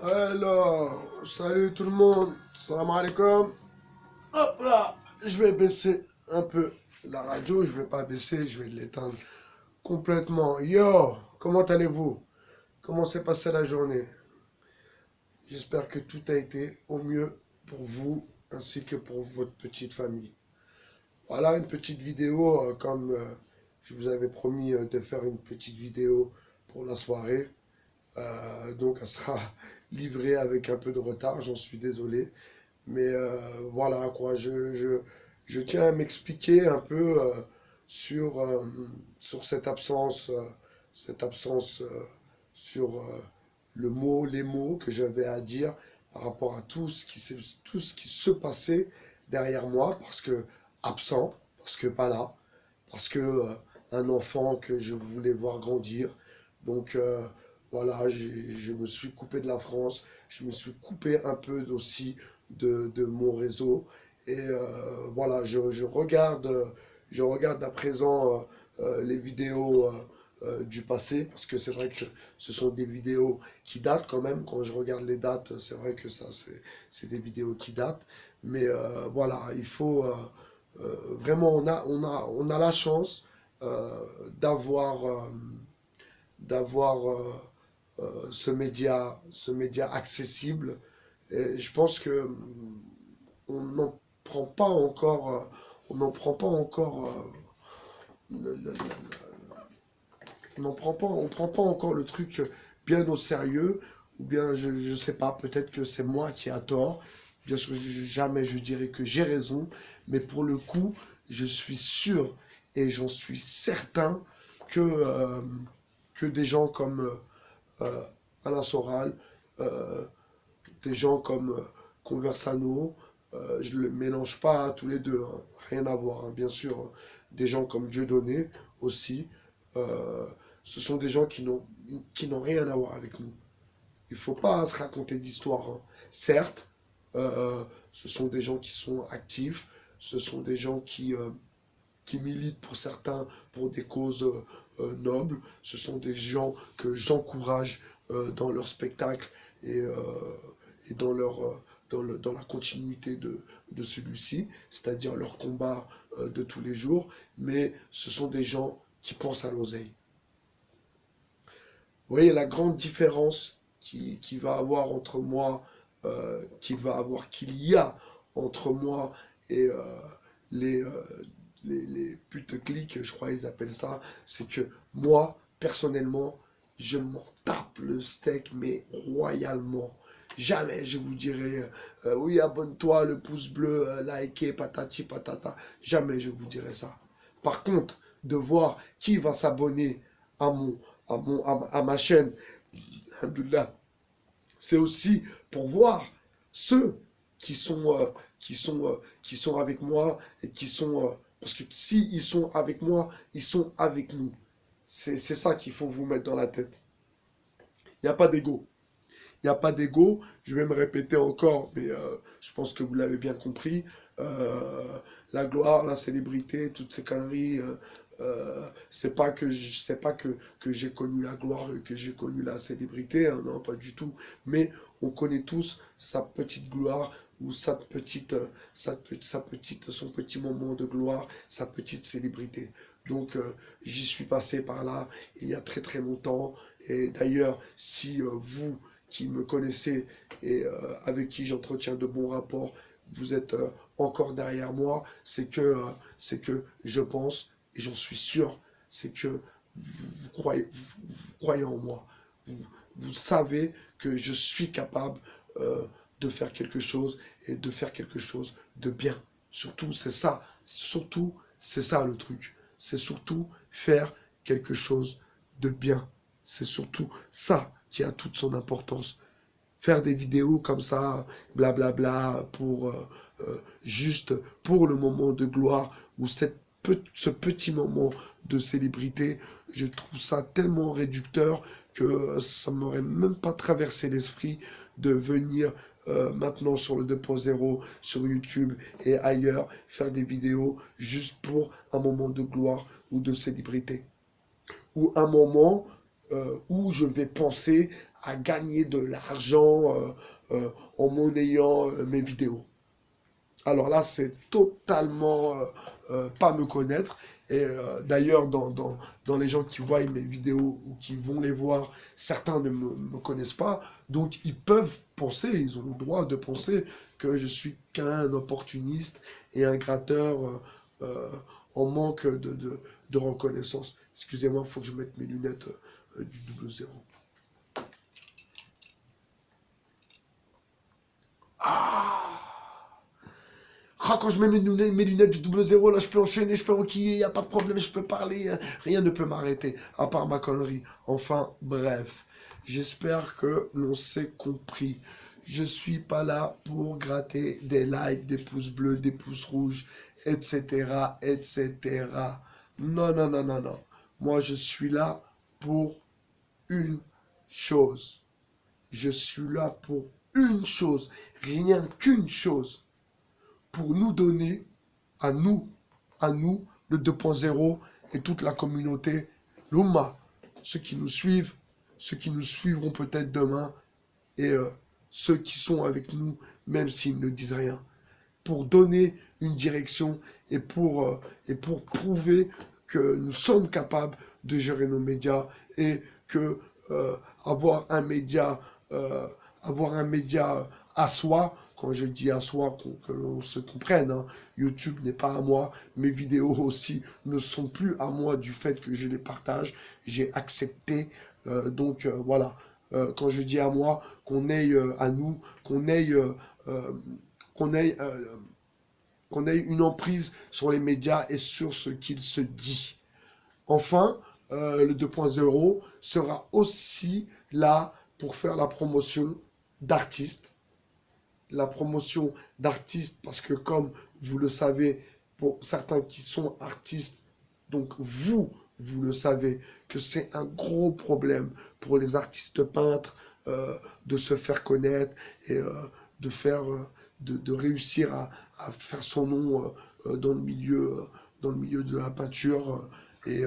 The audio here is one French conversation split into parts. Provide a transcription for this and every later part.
Alors, salut tout le monde, salam alaikum. Hop là, je vais baisser un peu la radio, je vais pas baisser, je vais l'éteindre complètement. Yo, comment allez-vous? Comment s'est passée la journée? J'espère que tout a été au mieux pour vous ainsi que pour votre petite famille. Voilà une petite vidéo, comme je vous avais promis de faire une petite vidéo pour la soirée. Donc elle sera livrée avec un peu de retard, j'en suis désolé. Mais voilà quoi, je tiens à m'expliquer un peu sur cette absence sur les mots que j'avais à dire par rapport à tout ce qui se passait derrière moi, parce que absent, parce que pas là, parce que un enfant que je voulais voir grandir. Donc voilà, je me suis coupé de la France, je me suis coupé un peu aussi de mon réseau. Et voilà, je regarde à présent les vidéos du passé, parce que c'est vrai que ce sont des vidéos qui datent quand même. Quand je regarde les dates, c'est vrai que ça, c'est des vidéos qui datent. Mais voilà, il faut vraiment, on a la chance euh, d'avoir d'avoir ce média accessible. Et je pense que on n'en prend pas encore, on n'en prend pas encore, on prend pas encore le truc bien au sérieux, ou bien je sais pas, peut-être que c'est moi qui ai à tort. Bien sûr, jamais je dirais que j'ai raison, mais pour le coup, je suis sûr et j'en suis certain que des gens comme Alain Soral, euh, des gens comme Conversano, je ne le mélange pas tous les deux, hein, rien à voir, hein, bien sûr. Hein. Des gens comme Dieudonné aussi, euh, ce sont des gens qui n'ont rien à voir avec nous. Il ne faut pas se raconter d'histoire. Hein. Certes, ce sont des gens qui sont actifs, ce sont des gens qui militent pour certains pour des causes nobles, ce sont des gens que j'encourage dans leur spectacle et, et dans, dans la continuité de celui-ci, c'est-à-dire leur combat de tous les jours, mais ce sont des gens qui pensent à l'oseille. Vous voyez la grande différence qui va avoir entre moi, qu'il y a entre moi et les, les puteclics, je crois qu'ils appellent ça, c'est que moi, personnellement, je m'en tape le steak, mais royalement. Jamais je vous dirai, oui, abonne-toi, le pouce bleu, likez, patati patata. Jamais je vous dirai ça. Par contre, de voir qui va s'abonner à à ma chaîne, c'est aussi pour voir ceux qui sont avec moi et qui sont parce que si ils sont avec moi, ils sont avec nous. C'est ça qu'il faut vous mettre dans la tête. Il n'y a pas d'ego. Il n'y a pas d'ego. Je vais me répéter encore, mais je pense que vous l'avez bien compris. La gloire, la célébrité, toutes ces conneries. C'est pas que j'ai connu la gloire, que j'ai connu la célébrité, hein, non, pas du tout. Mais on connaît tous sa petite gloire ou son petit moment de gloire, sa petite célébrité. Donc j'y suis passé par là il y a très très longtemps. Et d'ailleurs, si vous qui me connaissez et avec qui j'entretiens de bons rapports, vous êtes encore derrière moi, c'est que je pense et j'en suis sûr, c'est que vous croyez en moi. Vous, vous savez que je suis capable de faire quelque chose et de faire quelque chose de bien. Surtout, c'est ça le truc. C'est surtout faire quelque chose de bien. C'est surtout ça qui a toute son importance. Faire des vidéos comme ça, blablabla, pour juste pour le moment de gloire ou ce petit moment de célébrité, je trouve ça tellement réducteur que ça m'aurait même pas traversé l'esprit de venir maintenant sur le 2.0, sur YouTube et ailleurs, faire des vidéos juste pour un moment de gloire ou de célébrité. Ou un moment où je vais penser à gagner de l'argent en monnayant mes vidéos. Alors là, c'est totalement pas me connaître. Et d'ailleurs, dans les gens qui voient mes vidéos ou qui vont les voir, certains ne me connaissent pas. Donc, ils peuvent penser, ils ont le droit de penser que je suis qu'un opportuniste et un gratteur en manque de reconnaissance. Excusez-moi, il faut que je mette mes lunettes du 00. Ah, quand je mets mes lunettes du 00, là, je peux enchaîner, je peux enquiller, il n'y a pas de problème, je peux parler, rien ne peut m'arrêter, à part ma connerie. Enfin, bref, j'espère que l'on s'est compris. Je suis pas là pour gratter des likes, des pouces bleus, des pouces rouges, etc., etc. Non, non, non, non, non. Moi, je suis là pour une chose. Je suis là pour une chose, rien qu'une chose. Pour nous donner, à nous, le 2.0 et toute la communauté, l'Oumma, ceux qui nous suivent, ceux qui nous suivront peut-être demain, et ceux qui sont avec nous, même s'ils ne disent rien, pour donner une direction et pour prouver que nous sommes capables de gérer nos médias et que avoir un média à soi. Quand je dis à soi, que l'on se comprenne, hein, YouTube n'est pas à moi, mes vidéos aussi ne sont plus à moi du fait que je les partage, j'ai accepté, voilà, quand je dis à moi, qu'on ait à nous, qu'on ait une emprise sur les médias et sur ce qu'il se dit. Enfin, le 2.0 sera aussi là pour faire la promotion d'artistes. La promotion d'artistes, parce que comme vous le savez, pour certains qui sont artistes, donc vous le savez, que c'est un gros problème pour les artistes peintres de se faire connaître et de réussir à faire son nom dans le milieu de la peinture et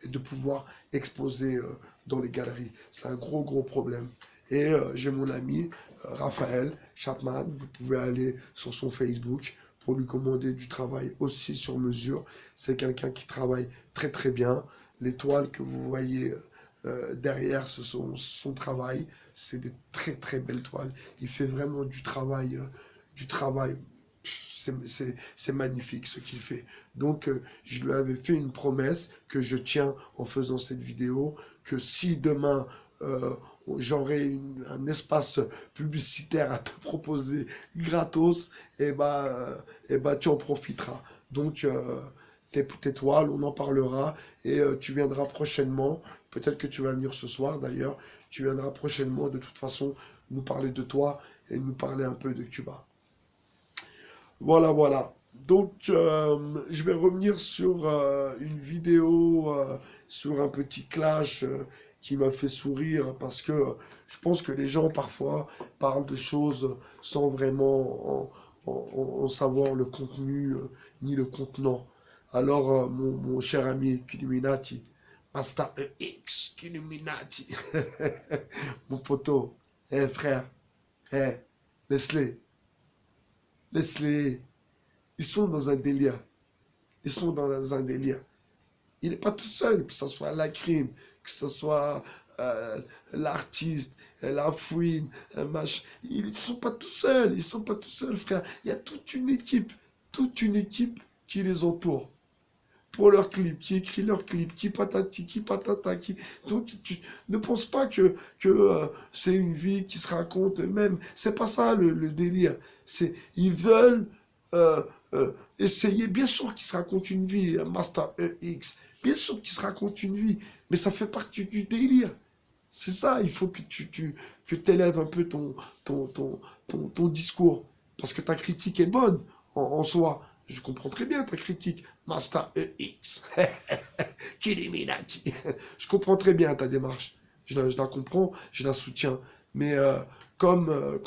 de pouvoir exposer dans les galeries. C'est un gros problème. Et j'ai mon ami Raphaël Chapman, vous pouvez aller sur son Facebook pour lui commander du travail aussi sur mesure. C'est quelqu'un qui travaille très bien. Les toiles que vous voyez derrière, ce sont son travail. C'est des très belles toiles. Il fait vraiment du travail. C'est magnifique ce qu'il fait. Donc, je lui avais fait une promesse que je tiens en faisant cette vidéo, que si demain, j'aurai un espace publicitaire à te proposer gratos, et tu en profiteras. Donc, tais-toi, on en parlera, et tu viendras prochainement. Peut-être que tu vas venir ce soir, d'ailleurs. Tu viendras prochainement, de toute façon, nous parler de toi et nous parler un peu de Cuba. Voilà. Donc, je vais revenir sur une vidéo, sur un petit clash qui m'a fait sourire parce que je pense que les gens, parfois, parlent de choses sans vraiment en savoir le contenu ni le contenant. Alors, mon cher ami Illuminati, Master EX Illuminati, mon poteau, frère, laisse-les. Laisse-les. Ils sont dans un délire. Il n'est pas tout seul, que ce soit la crime, que ce soit l'artiste, la fouine, ils ne sont pas tout seuls. Frère. Il y a toute une équipe qui les entoure. Pour leurs clips, qui écrit leurs clips, qui patati, qui patata, qui... Donc, tu ne penses pas que c'est une vie qui se raconte, même, c'est pas ça le délire. Ils veulent essayer, bien sûr qu'ils se racontent une vie, Master EX, bien sûr qu'ils se racontent une vie, mais ça fait partie du délire. C'est ça, il faut que tu élèves un peu ton discours, parce que ta critique est bonne en soi. Je comprends très bien ta critique, Master EX, Illuminati. Je comprends très bien ta démarche. Je la comprends, je la soutiens. Mais comme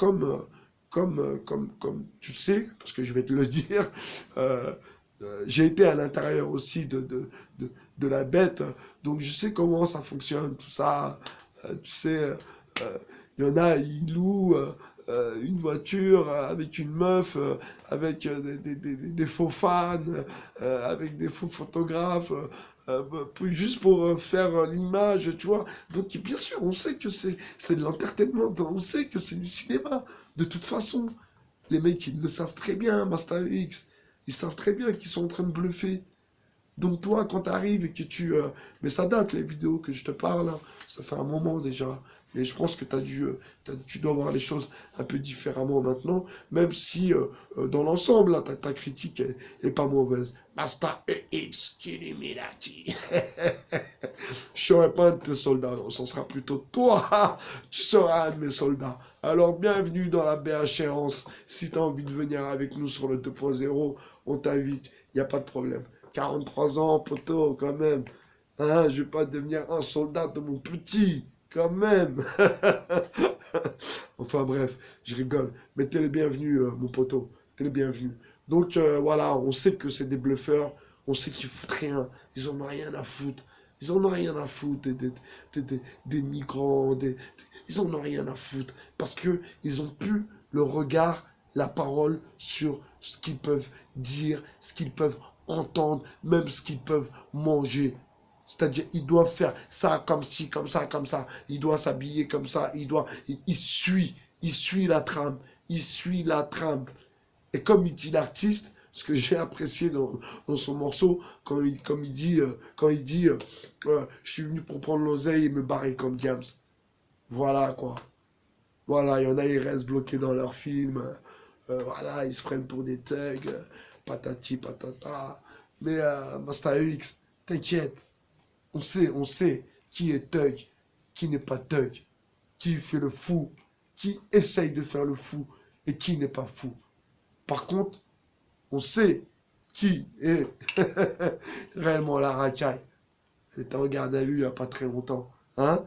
tu sais, parce que je vais te le dire, j'ai été à l'intérieur aussi de la bête, donc je sais comment ça fonctionne, tout ça. Tu sais, Il y en a, ils louent une voiture avec une meuf, avec des faux fans, avec des faux photographes, juste pour faire l'image, tu vois. Donc, bien sûr, on sait que c'est de l'entertainment, on sait que c'est du cinéma. De toute façon, les mecs, ils le savent très bien, Master X. Ils savent très bien qu'ils sont en train de bluffer. Donc toi, quand tu arrives et que tu... mais ça date, les vidéos que je te parle, hein. Ça fait un moment déjà. Mais je pense que tu dois voir les choses un peu différemment maintenant, même si dans l'ensemble, hein, ta critique est pas mauvaise. Master X, Illuminati. Je serai pas un de tes soldats, non, ce sera plutôt toi. Tu seras un de mes soldats. Alors bienvenue dans la BHRance. Si tu as envie de venir avec nous sur le 2.0, on t'invite, il n'y a pas de problème. 43 ans, poteau, quand même. Hein, je vais pas devenir un soldat de mon petit, quand même. Enfin bref, je rigole. Mais t'es le bienvenu, mon poteau. T'es le bienvenu. Donc voilà, on sait que c'est des bluffeurs. On sait qu'ils foutent rien. Ils en ont rien à foutre. Ils en ont rien à foutre des migrants. Ils en ont rien à foutre. Parce qu'ils ont plus le regard, la parole sur ce qu'ils peuvent dire, ce qu'ils peuvent entendre, même ce qu'ils peuvent manger. C'est-à-dire, ils doivent faire ça comme ci, comme ça, comme ça. Il doit s'habiller comme ça. Il suit la trame. Il suit la trame. Et comme il dit l'artiste, ce que j'ai apprécié dans son morceau, quand il dit, je suis venu pour prendre l'oseille et me barrer comme James. Voilà, quoi. Voilà, il y en a, ils restent bloqués dans leur film. Voilà, ils se prennent pour des thugs. Patati, patata. Mais Master X, t'inquiète. On sait qui est thug, qui n'est pas thug, qui fait le fou, qui essaye de faire le fou et qui n'est pas fou. Par contre, on sait qui est réellement la racaille. Elle était en garde à vue il n'y a pas très longtemps. Hein?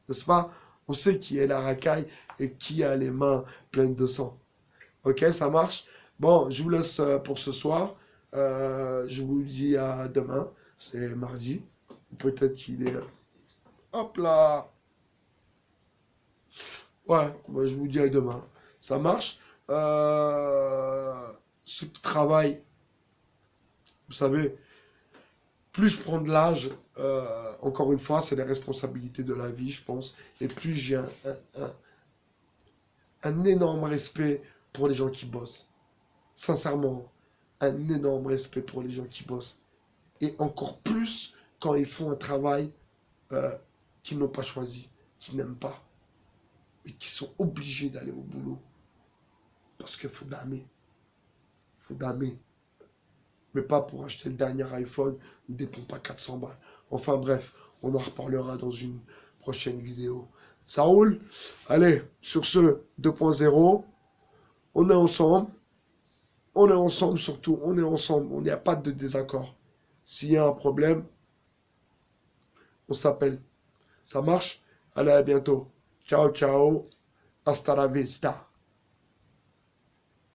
N'est-ce pas? On sait qui est la racaille et qui a les mains pleines de sang. Ok, ça marche? Bon, je vous laisse pour ce soir. Je vous dis à demain. C'est mardi. Peut-être qu'il est... Hop là! Ouais, moi je vous dis à demain. Ça marche? Ceux qui travaillent, vous savez, plus je prends de l'âge, encore une fois, c'est les responsabilités de la vie, je pense, et plus j'ai un énorme respect pour les gens qui bossent. Sincèrement, un énorme respect pour les gens qui bossent. Et encore plus quand ils font un travail qu'ils n'ont pas choisi, qu'ils n'aiment pas, mais qui sont obligés d'aller au boulot. Parce qu'il faut damer. Il faut damer. Mais pas pour acheter le dernier iPhone, ne dépend pas 400 balles. Enfin bref, on en reparlera dans une prochaine vidéo. Ça roule? Allez, sur ce 2.0, on est ensemble. On est ensemble surtout, on est ensemble. On n'y a pas de désaccord. S'il y a un problème, on s'appelle. Ça marche? Allez, à bientôt. Ciao, ciao. Hasta la vista.